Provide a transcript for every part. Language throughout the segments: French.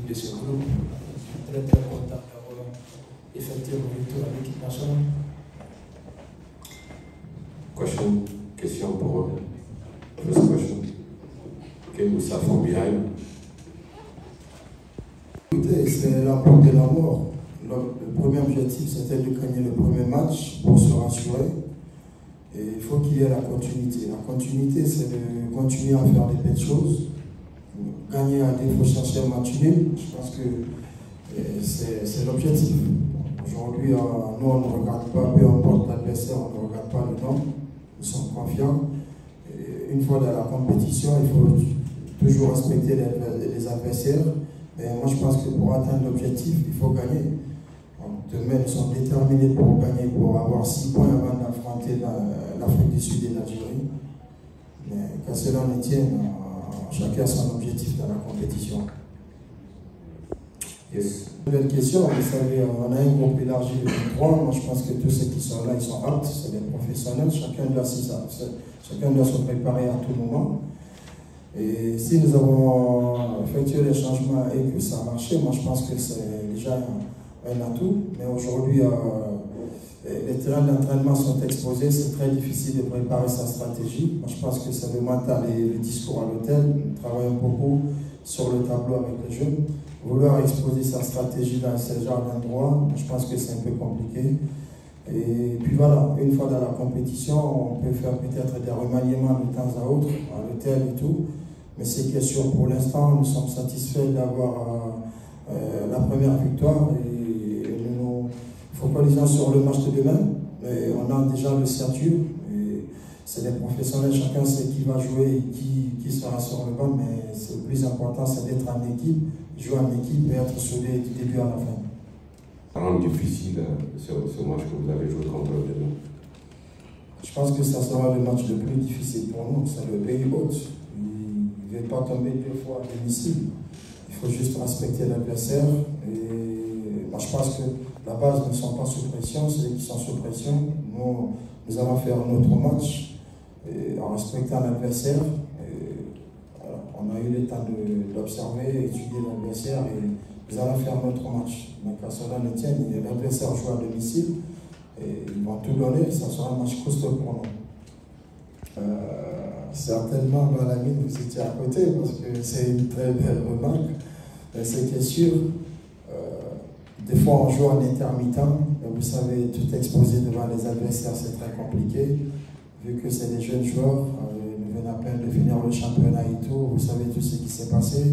de ce groupe. Très très content d'avoir effectué mon retour à l'équipe nationale. Question pour first question. Okay, Moussa from behind. Écoutez, c'est la porte de la mort. Le premier objectif, c'était de gagner le premier match pour se rassurer. Et il faut qu'il y ait la continuité. La continuité, c'est de continuer à faire des belles choses. Gagner à défaut, chercher un match nul. Je pense que c'est l'objectif. Aujourd'hui, nous, on ne regarde pas, peu importe l'adversaire, on ne regarde pas le nom. Nous sommes confiants. Et une fois dans la compétition, il faut toujours respecter les adversaires. Mais moi, je pense que pour atteindre l'objectif, il faut gagner. Demain, ils sont déterminés pour gagner, pour avoir 6 points avant d'affronter l'Afrique du Sud et l'Algérie. Mais qu'à cela ne tienne, chacun a son objectif dans la compétition. Yes. Nouvelle question, vous savez, on a un groupe élargi de 23. Moi, je pense que tous ceux qui sont là, ils sont aptes, c'est des professionnels. Chacun doit se préparer à tout moment. Et si nous avons effectué les changements et que ça a marché, moi, je pense que c'est déjà un atout. Mais aujourd'hui, les terrains d'entraînement sont exposés, c'est très difficile de préparer sa stratégie. Moi, je pense que c'est le mental et le discours à l'hôtel. Nous travaillons beaucoup sur le tableau avec les jeunes. Vouloir exposer sa stratégie dans ce genre d'endroit, je pense que c'est un peu compliqué. Et puis voilà, une fois dans la compétition, on peut faire peut-être des remaniements de temps à autre, à l'hôtel et tout. Mais ce qui est sûr pour l'instant, nous sommes satisfaits d'avoir la première victoire. Et nous focalisons sur le match de demain. Et on a déjà le statut. C'est des professionnels, chacun sait qui va jouer et qui sera sur le banc. Mais le plus important, c'est d'être en équipe, jouer en équipe et être soudé du début à la fin. Ça rend difficile ce match que vous avez joué contre le Bénin. Je pense que ça sera le match le plus difficile pour nous. C'est le pays hôte. Il ne va pas tomber 2 fois à domicile. Il faut juste respecter l'adversaire. Et moi, je pense que la base ne sont pas sous pression. Ceux qui sont sous pression, nous allons faire notre match en respectant l'adversaire. On a eu le temps d'observer, étudier l'adversaire et nous allons faire notre match. Mais qu'à cela ne tienne, l'adversaire joue à domicile et ils vont tout donner. Ça sera un match costaud pour nous. Certainement, Malamine, vous étiez à côté parce que c'est une très belle remarque. Mais ce qui est sûr, des fois on joue en intermittent. Vous savez, tout exposer devant les adversaires, c'est très compliqué. Vu que c'est des jeunes joueurs, ils viennent à peine de finir le championnat et tout, vous savez tout ce qui s'est passé.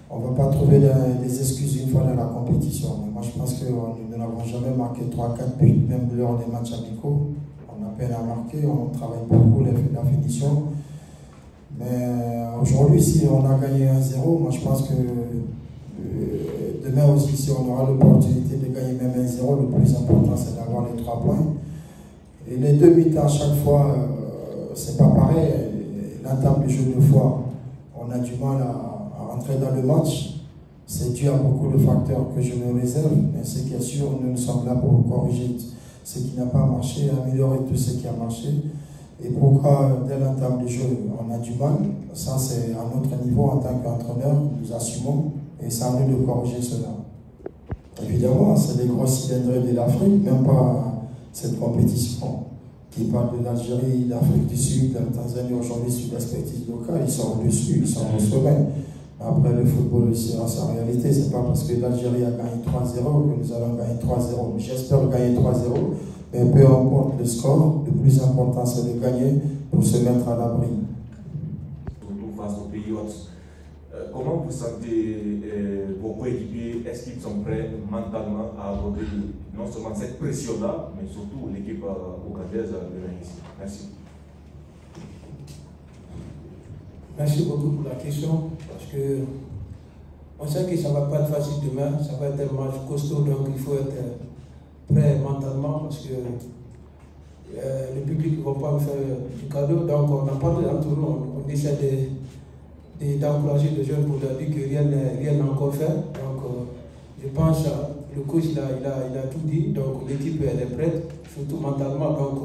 On ne va pas trouver des excuses une fois dans la compétition. Mais moi, je pense que nous n'avons jamais marqué 3-4 buts, même lors des matchs amicaux. On a peine à marquer, on travaille beaucoup la finition. Mais aujourd'hui, si on a gagné 1-0, moi, je pense que demain aussi, si on aura l'opportunité de gagner même 1-0, le plus important, c'est d'avoir les 3 points. Et les 2 mi-temps, à chaque fois, c'est pas pareil. L'entame du jeu de fois, on a du mal à rentrer dans le match. C'est dû à beaucoup de facteurs que je me réserve. Mais ce qui est sûr, nous sommes là pour corriger ce qui n'a pas marché, améliorer tout ce qui a marché. Et pourquoi, dès l'entame du jeu, on a du mal, ça c'est à notre niveau en tant qu'entraîneur, nous assumons. Et c'est à nous de corriger cela. Évidemment, c'est des gros cylindres de l'Afrique, même pas cette compétition qui parle de l'Algérie, l'Afrique du Sud, la Tanzanie aujourd'hui sur l'expertise locale, ils sont au-dessus, ils sont au sommet. Après le football aussi a sa réalité, c'est pas parce que l'Algérie a gagné 3-0 que nous allons gagner 3-0. J'espère gagner 3-0, mais peu importe le score, le plus important c'est de gagner pour se mettre à l'abri. Surtout face aux pays hôtes. Comment vous sentez vos coéquipiers? Est-ce qu'ils sont prêts mentalement à aborder non seulement cette pression-là, mais surtout l'équipe ougandaise de ici? Merci. Merci beaucoup pour la question, parce que on sait que ça ne va pas être facile demain, ça va être un match costaud, donc il faut être prêt mentalement, parce que le public ne va pas me faire du cadeau, donc on en parle entre nous, on essaie d'encourager les jeunes pour leur dire que rien n'est encore fait. Donc je pense que le coach il a tout dit, donc l'équipe elle est prête, surtout mentalement, donc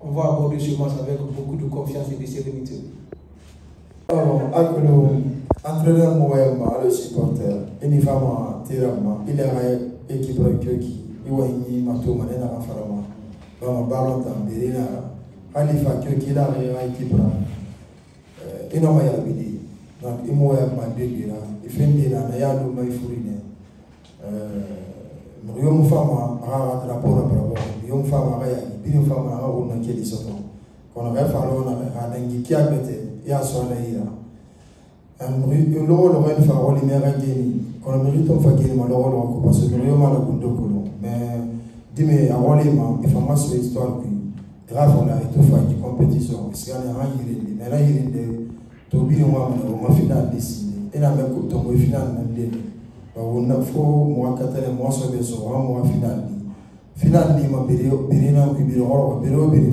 on va aborder ce match avec beaucoup de confiance et de sérénité. entraîneur Moyama, le supporter, et il va Tirama, il a équipe qui Iwani, Mato, Manena, Farama, dans ballon d'Ambirina, Alifa, qui a équipe. Il n'a pas été. Donc, il m'a dit, il fait une idée, il y a un peu de fourrine. Il y a une femme à la rapport à Bravo, il y a une femme à Raya, il y a une femme à Rona qui est ici. Quand on a fait un an, qui a été, il y a son aïe. Le rôle de Farol, il y a un génie. Quand on mérite un fagé, malheureusement, parce que le rôle de Bundokolo. Mais, dis-moi, à Roléman, il faut masser l'histoire. Grave, on a été fait une compétition. Parce qu'il y a un génie. Mais là, il y a des. Tobi on final décidé et la même côté on final on a faut moi 4 mois sur le soir moi final ni ma birina biro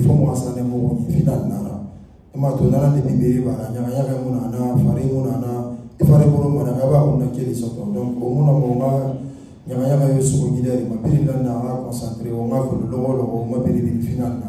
faut moi ça ne mo final nana e ma to nana de bibiri ba nya ga mo nana fare mo nana e fare mo ma na ba on a keli soto donc o mo na mo ma nya ga yo su ko gidere ma birina na concentré o ma ko lo ma biri final